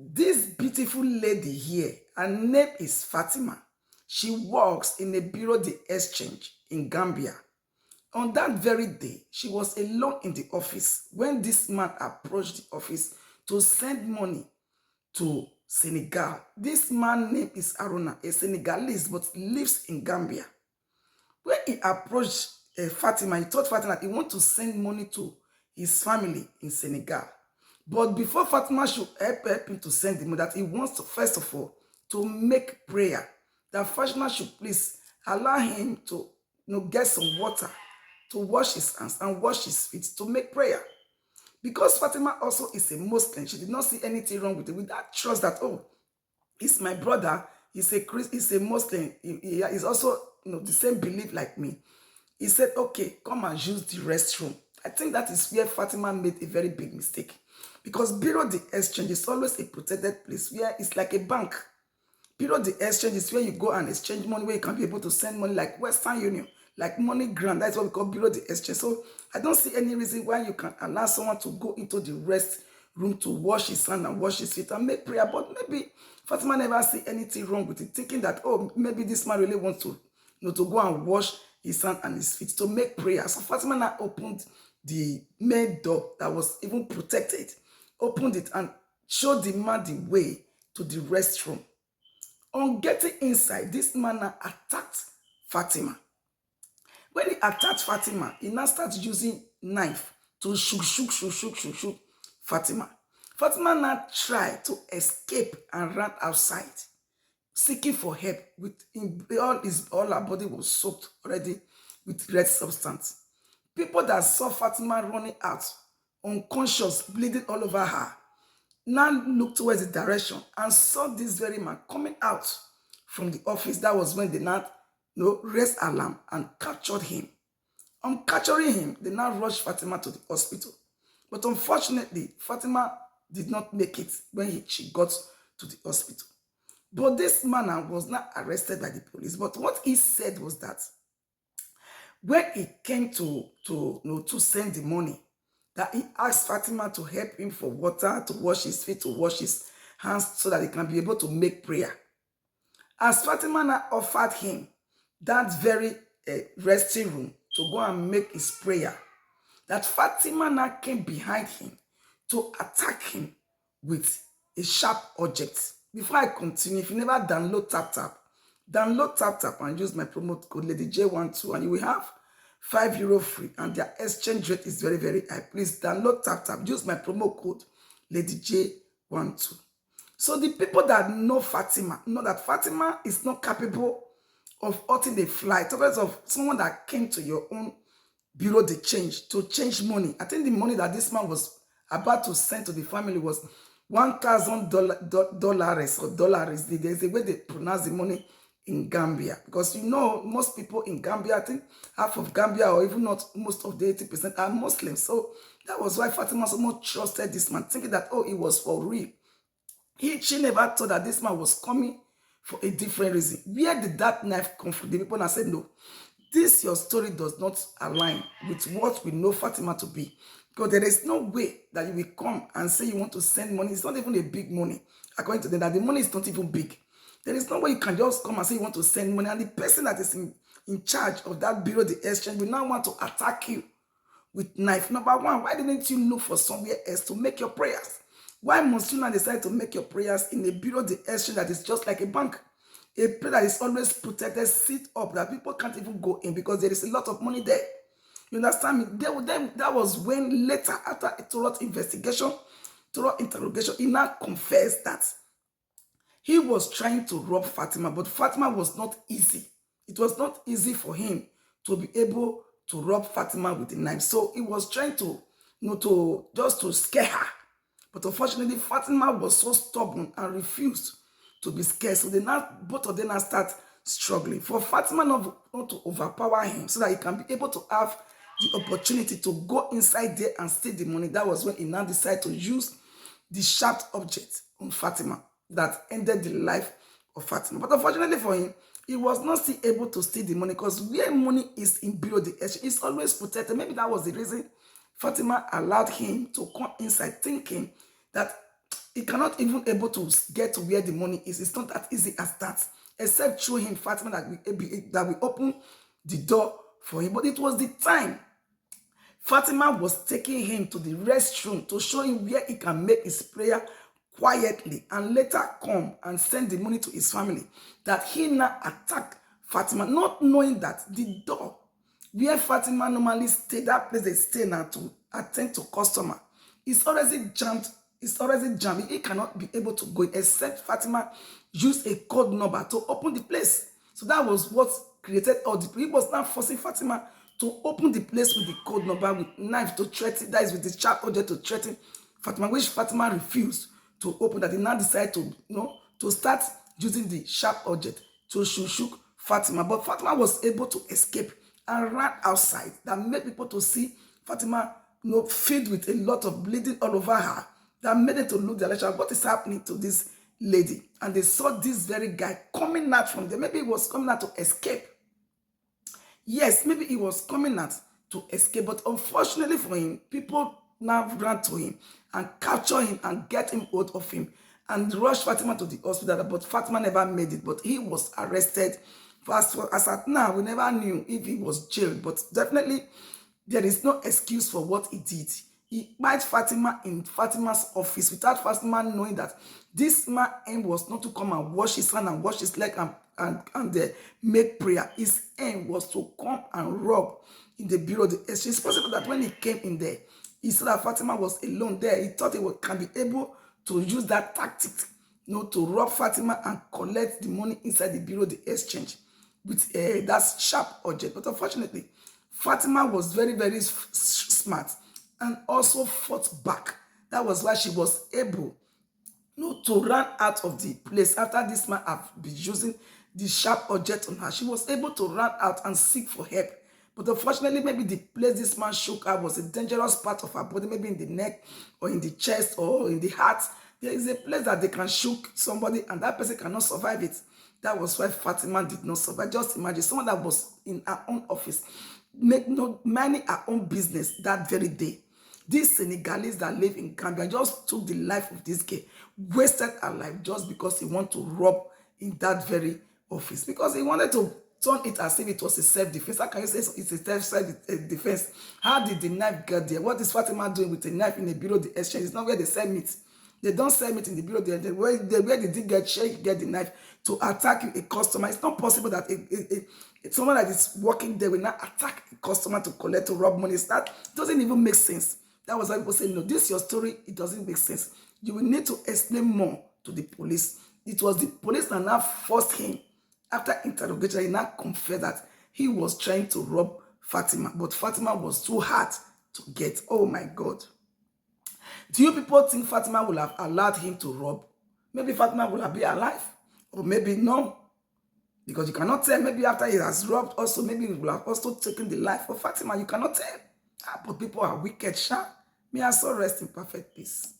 This beautiful lady here, her name is Fatima. She works in a bureau de exchange in Gambia. On that very day, she was alone in the office when this man approached the office to send money to Senegal. This man name is Aruna, a Senegalese but lives in Gambia. When he approached Fatima, he told Fatima that he want to send money to his family in Senegal. But before Fatima should help him to send the money, that he wants to, first of all, to make prayer. That Fatima should please allow him to get some water to wash his hands and wash his feet to make prayer. Because Fatima also is a Muslim, she did not see anything wrong with it. With that trust that, oh, he's my brother, he's a Muslim, he's also the same belief like me. He said, okay, come and use the restroom. I think that is where Fatima made a very big mistake. Because Bureau de Exchange is always a protected place where it's like a bank. Bureau de Exchange is where you go and exchange money, where you can be able to send money like Western Union, like Money Grant. That's what we call Bureau de Exchange. So I don't see any reason why you can allow someone to go into the rest room to wash his hand and wash his feet and make prayer. But maybe Fatima never see anything wrong with it, thinking that, oh, maybe this man really wants to, to go and wash his hand and his feet to make prayer. So Fatima now opened the main door that was even protected, opened it and showed the man the way to the restroom. On getting inside, this man now attacked Fatima. When he attacked Fatima, he now started using knife to shoot Fatima. Fatima now tried to escape and ran outside, seeking for help. All her body was soaked already with red substance. People that saw Fatima running out, unconscious, bleeding all over her, now looked towards the direction and saw this very man coming out from the office. That was when they now raised alarm and captured him. On capturing him, they now rushed Fatima to the hospital. But unfortunately, Fatima did not make it when she got to the hospital. But this man was not arrested by the police. But what he said was that when he came to send the money, that he asked Fatima to help him for water, to wash his feet, to wash his hands so that he can be able to make prayer. As Fatima now offered him that very resting room to go and make his prayer, that Fatima now came behind him to attack him with a sharp object. Before I continue, if you never download TapTap and use my promo code LadyJ12 and you will have €5 free and their exchange rate is very, very high. Please download TapTap, use my promo code LadyJ12. So the people that know Fatima know that Fatima is not capable of hurting a fly. Talk of someone that came to your own bureau de change to change money. I think the money that this man was about to send to the family was $1,000 or dollars. There's a way they pronounce the money in Gambia, because most people in Gambia, I think half of Gambia, or even not most of the 80% are Muslims. So that was why Fatima so much trusted this man, thinking that, oh, it was for real. She never thought that this man was coming for a different reason. Where did that knife come from? The people now said, no, this your story does not align with what we know Fatima to be. Because there is no way that you will come and say you want to send money. It's not even a big money. According to them, that the money is not even big. There is no way you can just come and say you want to send money. And the person that is in charge of that bureau de exchange will now want to attack you with knife. Number one, why didn't you look for somewhere else to make your prayers? Why must you now decide to make your prayers in a bureau de exchange that is just like a bank? A prayer that is always protected, sit up, that people can't even go in because there is a lot of money there. You understand me? That was when later, after a thorough investigation, thorough interrogation, he now confessed that he was trying to rob Fatima, but Fatima was not easy. It was not easy for him to be able to rob Fatima with a knife. So he was trying to, just to scare her. But unfortunately, Fatima was so stubborn and refused to be scared. So both of them now start struggling. For Fatima not to overpower him so that he can be able to have the opportunity to go inside there and steal the money. That was when he now decided to use the sharp object on Fatima that ended the life of Fatima. But unfortunately for him, he was not still able to steal the money, because where money is in bureau de exchange, it's always protected. Maybe that was the reason Fatima allowed him to come inside, thinking that He cannot even able to get to where the money is. It's not that easy as that. Except through him, Fatima, that we open the door for him. But it was the time Fatima was taking him to the restroom to show him where he can make his prayer quietly and later come and send the money to his family, that he now attacked Fatima, not knowing that the door where Fatima normally stay, that place they stay now to attend to customer, is already jammed. It's already jammed. He cannot be able to go in except Fatima use a code number to open the place. So that was what created all the. He was now forcing Fatima to open the place with the code number, with knife to threaten, that is with the sharp object to threaten Fatima, which Fatima refused to open. That he now decided to, to start using the sharp object to shoot Fatima. But Fatima was able to escape and ran outside. That made people to see Fatima, filled with a lot of bleeding all over her. That made them to look the direction. What is happening to this lady? And they saw this very guy coming out from there. Maybe he was coming out to escape. Yes, maybe he was coming out to escape, but unfortunately for him, people now ran to him and capture him and get him out of him and rush Fatima to the hospital. But Fatima never made it, but he was arrested. As at now, we never knew if he was jailed, but definitely there is no excuse for what he did. He kpied Fatima in Fatima's office without Fatima knowing that this man aim was not to come and wash his hand and wash his leg and make prayer. His aim was to come and rob in the bureau of the exchange. It's possible that when he came in there, he saw that Fatima was alone there. He thought he can be able to use that tactic, to rob Fatima and collect the money inside the bureau of the exchange with that sharp object. But unfortunately, Fatima was very, very smart and also fought back. That was why she was able to run out of the place after this man had been using the sharp object on her. She was able to run out and seek for help. But unfortunately, maybe the place this man shook her was a dangerous part of her body, maybe in the neck or in the chest or in the heart. There is a place that they can shook somebody and that person cannot survive it. That was why Fatima did not survive. Just imagine someone that was in her own office, minding her own business that very day. These Senegalese that live in Gambia just took the life of this girl, wasted her life just because he wanted to rob in that very office. Because he wanted to turn it as if it was a self-defense. How can you say it's a self-defense? How did the knife get there? What is Fatima doing with a knife in the bureau of the exchange? It's not where they sell meat. They don't sell meat in the bureau of the exchange. Where did he get the knife to attack a customer? It's not possible that someone that is working there will not attack a customer to rob money. That doesn't even make sense. That was why people say, no, this is your story. It doesn't make sense. You will need to explain more to the police. It was the police that now forced him. After interrogation, he now confessed that he was trying to rob Fatima. But Fatima was too hard to get. Oh my God. Do you people think Fatima would have allowed him to rob? Maybe Fatima would have been alive. Or maybe no. Because you cannot tell. Maybe after he has robbed also, maybe he will have also taken the life of Fatima. You cannot tell. But people are wicked, sha. May I so rest in perfect peace.